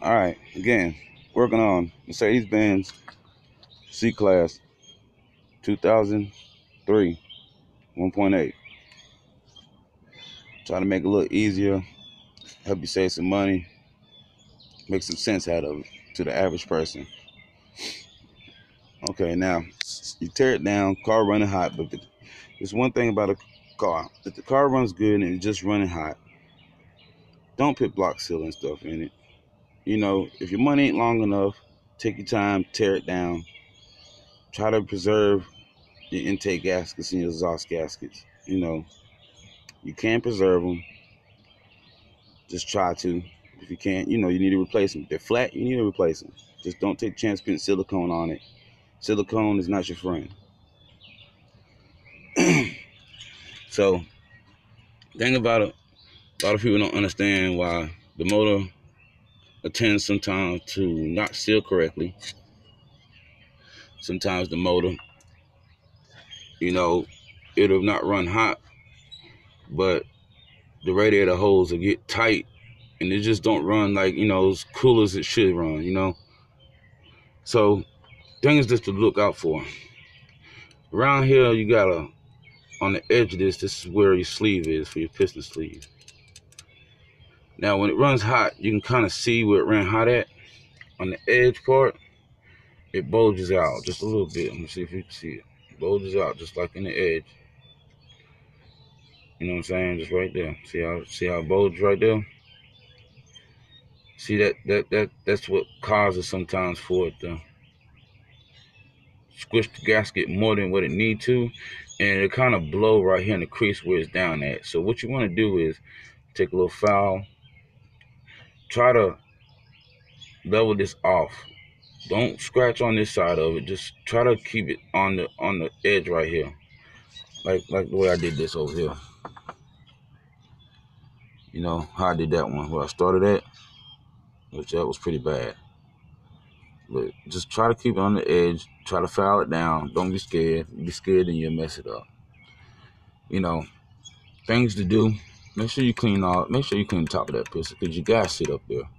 All right, again, working on Mercedes Benz C Class 2003 1.8. Try to make it a little easier, help you save some money, make some sense out of it to the average person. Okay, now you tear it down, car running hot, but there's one thing about a car. If the car runs good and it's just running hot, don't put block seal and stuff in it. If your money ain't long enough, take your time, tear it down. Try to preserve your intake gaskets and your exhaust gaskets. You can preserve them. Just try to. If you can't, you need to replace them. If they're flat, you need to replace them. Just don't take a chance putting silicone on it. Silicone is not your friend. So, thing about it, a lot of people don't understand why the motor attends sometimes to not seal correctly. Sometimes the motor, it'll not run hot, but the radiator holes will get tight and it just don't run like, as cool as it should run. So things just to look out for. Around here, you gotta, on the edge of this is where your sleeve is for your piston sleeve. Now, when it runs hot, you can kind of see where it ran hot at. On the edge part, it bulges out just a little bit. Let me see if you can see it. It bulges out just like in the edge. You know what I'm saying? Just right there. See how it bulges right there? See that's what causes sometimes for it to squish the gasket more than what it need to, and it kind of blow right here in the crease where it's down at. So what you want to do is take a little file, try to level this off. Don't scratch on this side of it. Just try to keep it on the edge right here, like the way I did this over here. You know how I did that one where I started at, which that was pretty bad. But just try to keep it on the edge. Try to file it down. Don't be scared. Be scared and you'll mess it up. Things to do. Make sure you clean the top of that piston because your gas sit up there.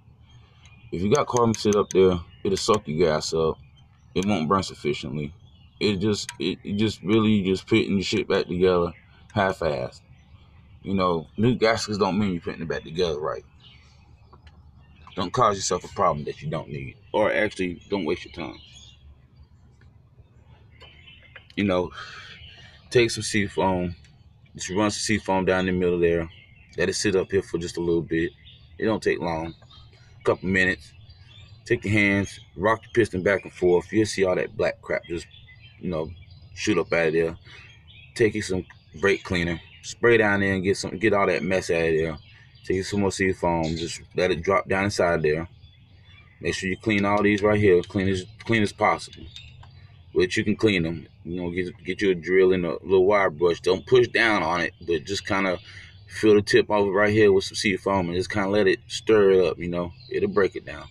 If you got carbon sit up there, it'll suck your gas up. It won't burn sufficiently. It just really just putting your shit back together half-assed. New gaskets don't mean you're putting it back together right. Don't cause yourself a problem that you don't need, or actually don't waste your time. Take some seafoam. Just run some seafoam down the middle there. Let it sit up here for just a little bit. It don't take long. A couple minutes. Take your hands, rock your piston back and forth. You'll see all that black crap just, shoot up out of there. Take you some brake cleaner, spray down there and get all that mess out of there. Take you some more seafoam, just let it drop down inside there. Make sure you clean all these right here, clean as possible. Which you can clean them. Get you a drill and a little wire brush. Don't push down on it, but just kind of fill the tip over right here with some seafoam and just kind of let it stir it up. It'll break it down.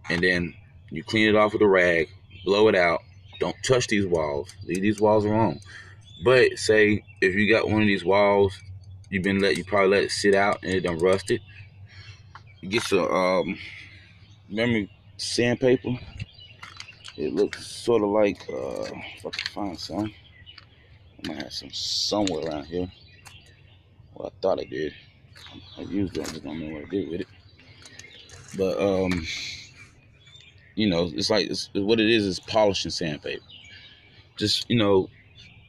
And then you clean it off with a rag, blow it out. Don't touch these walls. Leave these walls alone. But say if you got one of these walls, you probably let it sit out and it done rusted. You get some memory sandpaper. It looks sort of like if I can find some. I might have some somewhere around here. Well, I thought I did. I used it. I just don't know what I did with it. But it's what it is polishing sandpaper. Just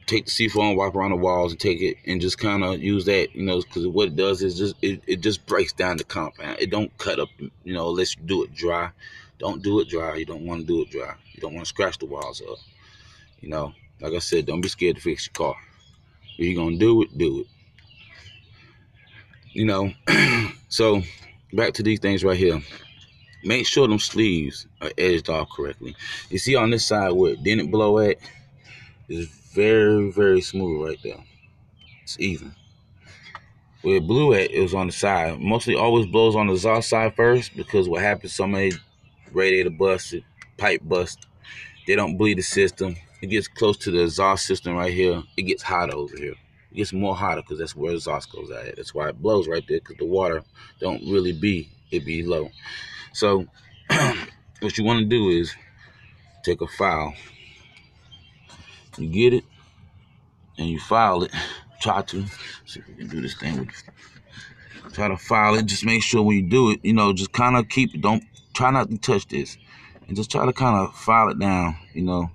take the seafoam, wipe around the walls, and take it and just kind of use that, because what it does is it just breaks down the compound. It don't cut up, unless you do it dry. Don't do it dry. You don't want to do it dry. You don't want to scratch the walls up. Like I said, don't be scared to fix your car. If you're gonna do it. So back to these things right here. Make sure them sleeves are edged off correctly. You see on this side where it didn't blow at, is very, very smooth right there. It's even. Where it blew at, it was on the side. Mostly always blows on the exhaust side first because what happens, somebody radiator busted, pipe bust. They don't bleed the system. It gets close to the exhaust system right here. It gets hotter over here. It gets more hotter because that's where the exhaust goes at. That's why it blows right there, because the water don't really be low. So what you want to do is take a file. You get it and you file it. Try to see if we can do this thing with. Try to file it. Just make sure when you do it, just kind of keep it. Don't try not to touch this, and just try to kind of file it down. You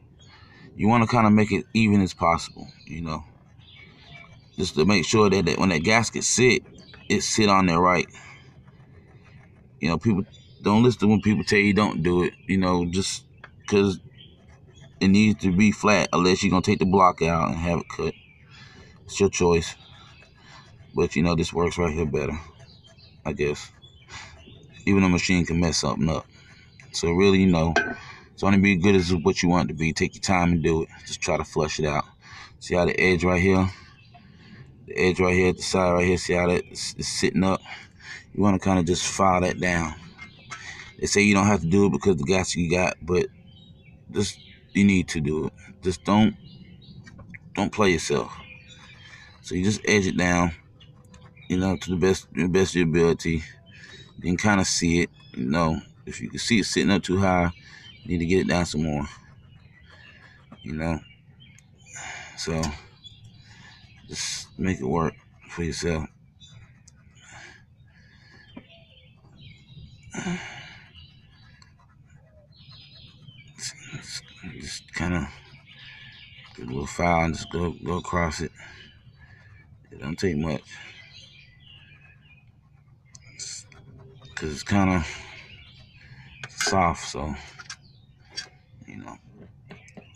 want to kind of make it even as possible. Just to make sure that when that gasket it sit on there right. People don't listen when people tell you don't do it. Just because it needs to be flat, unless you're gonna take the block out and have it cut. It's your choice. But this works right here better, I guess. Even a machine can mess something up. So really, it's only be good as what you want it to be. Take your time and do it. Just try to flush it out. See how the edge right here? The edge right here at the side right here, see how that is sitting up? You want to kind of just file that down. They say you don't have to do it because the gasket you got, but you need to do it. Just don't play yourself. So you just edge it down, to the best of your ability. You can kind of see it, If you can see it sitting up too high, you need to get it down some more, So just make it work for yourself. Just kind of get a little file and just go across it. It don't take much, because it's kind of soft. So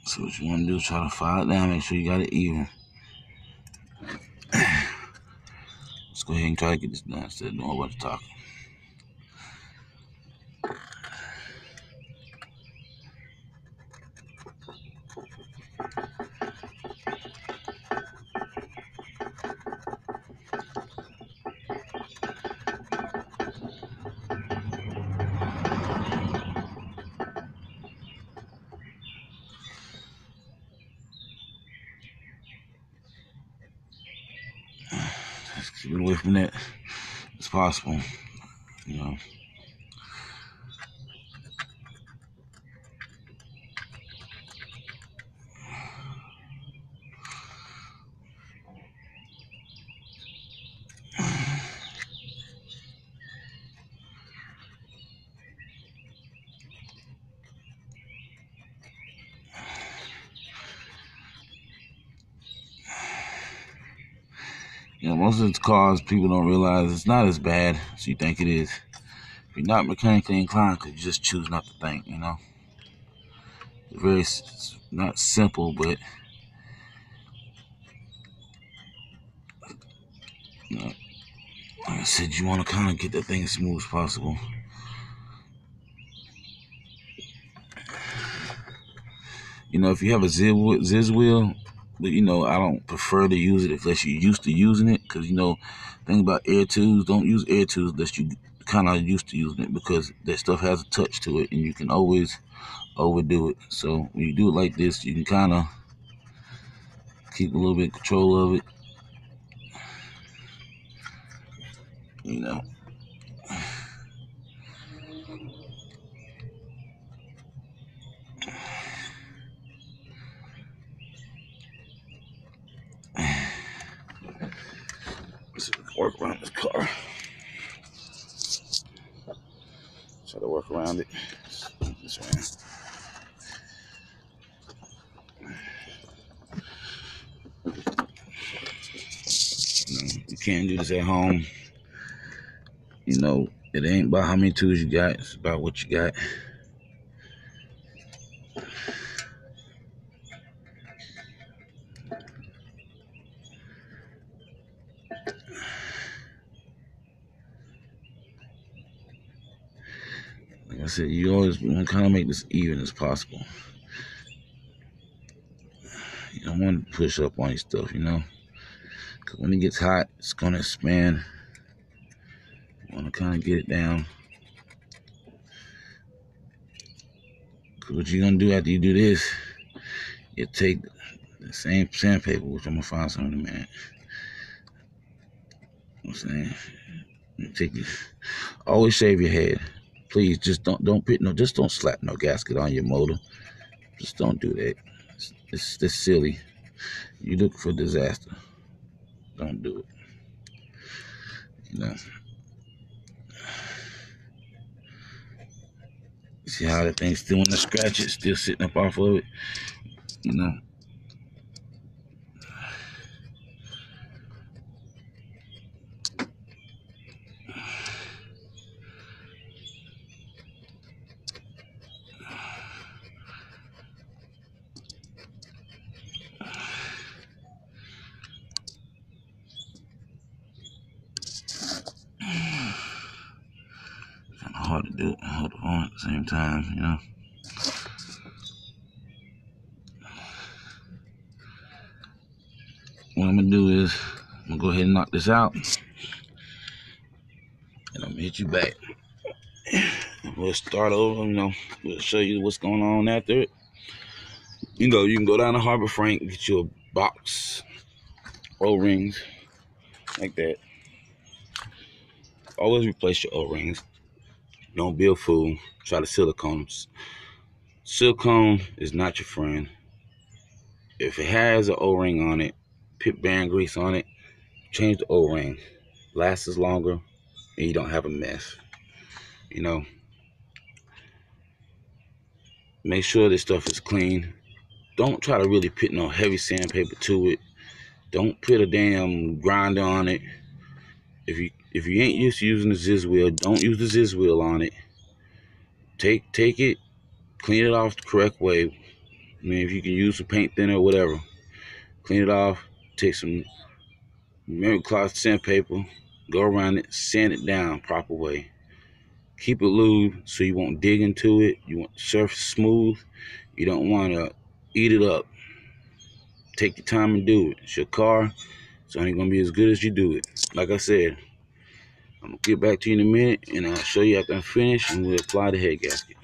so what you want to do is try to file it down. Make sure you got it even. Let's go ahead and try to get this done instead of doing a bunch of talking. Just keep it away from that as possible. Most of the cars, people don't realize it's not as bad as you think it is. If you're not mechanically inclined, because you just choose not to think, It's not simple, but, like I said, you want to kind of get that thing as smooth as possible. If you have a Ziz wheel, but I don't prefer to use it unless you're used to using it, because thing about air tools, don't use air tools unless you kind of used to using it, because that stuff has a touch to it and you can always overdo it. So when you do it like this, you can kind of keep a little bit of control of it. Let's work around this car. Try to work around it this way. You can't do this at home. It ain't about how many tools you got. It's about what you got. Like I said, you always want to kind of make this even as possible. You don't want to push up on your stuff, because when it gets hot, it's going to expand. You want to kind of get it down. Because what you're going to do after you do this, you take the same sandpaper, which I'm going to find some in a minute. You know what I'm saying? Always shave your head. Please just don't put no, just don't slap no gasket on your motor. Just don't do that. It's silly. You look for disaster. Don't do it. You know. See how the thing's still in the scratches, still sitting up off of it. You know. Kind of hard to do it and hold the phone at the same time, you know. What I'm gonna do is I'm gonna go ahead and knock this out, and I'm gonna hit you back. We'll start over. You know, we'll show you what's going on after it. You can go down to Harbor Freight and get you a box, O-rings, like that. Always replace your O-rings. Don't be a fool. Try the silicone. Silicone is not your friend. If it has an O-ring on it, put bearing grease on it, change the O-ring. Lasts longer, and you don't have a mess. You know, make sure this stuff is clean. Don't try to really put no heavy sandpaper to it. Don't put a damn grinder on it. If you ain't used to using the Ziz wheel, don't use the Ziz wheel on it. Take it, clean it off the correct way. I mean, if you can use some paint thinner or whatever, clean it off. Take some memory cloth sandpaper, go around it, sand it down proper way. Keep it lube so you won't dig into it. You want the surface smooth. You don't want to eat it up. Take your time and do it. It's your car. It's only going to be as good as you do it. Like I said, I'm going to get back to you in a minute, and I'll show you after I'm finished, and we'll apply the head gasket.